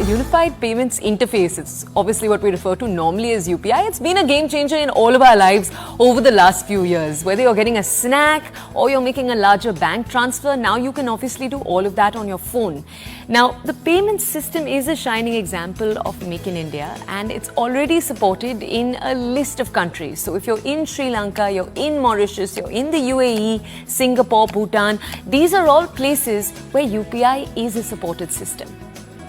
Unified Payments Interface, it's obviously what we refer to normally as UPI. It's been a game changer in all of our lives over the last few years. Whether you're getting a snack or you're making a larger bank transfer, now you can obviously do all of that on your phone. Now, the payment system is a shining example of Make in India, and it's already supported in a list of countries. So if you're in Sri Lanka, you're in Mauritius, you're in the UAE, Singapore, Bhutan, these are all places where UPI is a supported system.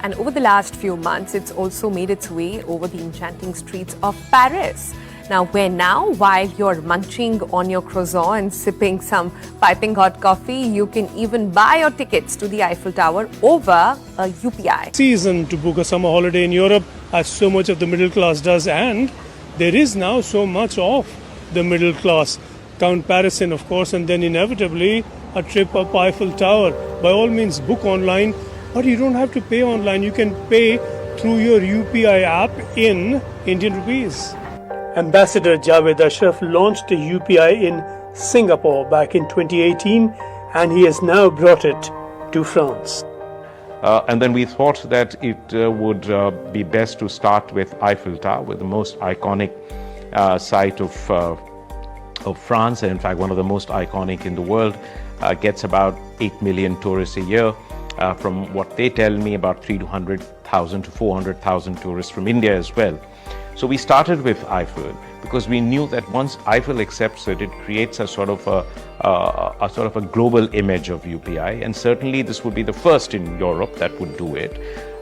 And over the last few months, it's also made its way over the enchanting streets of Paris. Now, while you're munching on your croissant and sipping some piping hot coffee, you can even buy your tickets to the Eiffel Tower over a UPI. Season to book a summer holiday in Europe, as so much of the middle class does, and there is now so much of the middle class. Count Paris in, of course, and then inevitably a trip up Eiffel Tower. By all means, book online. But you don't have to pay online. You can pay through your UPI app in Indian rupees. Ambassador Javed Ashraf launched a UPI in Singapore back in 2018, and he has now brought it to France. And then we thought that it would be best to start with Eiffel Tower, with the most iconic site of France, and in fact one of the most iconic in the world. Gets about 8 million tourists a year. From what they tell me, about 300,000 to 400,000 tourists from India as well. So we started with Eiffel because we knew that once Eiffel accepts it, it creates a sort of a global image of UPI, and certainly this would be the first in Europe that would do it,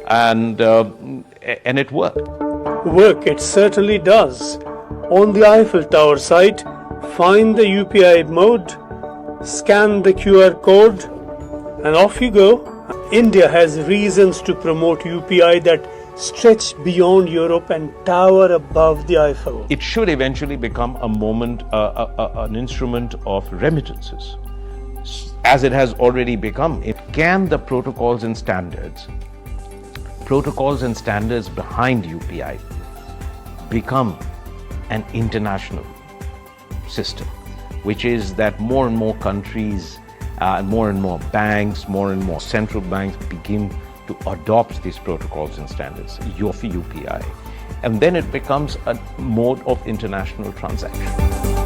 and it worked. It certainly does. On the Eiffel Tower site, find the UPI mode, scan the QR code, and off you go. India has reasons to promote UPI that stretch beyond Europe and tower above the Eiffel. It should eventually become an instrument of remittances, as it has already become. Can the protocols and standards behind UPI become an international system, which is that more and more countries and more banks, more and more central banks begin to adopt these protocols and standards of UPI, and then it becomes a mode of international transaction.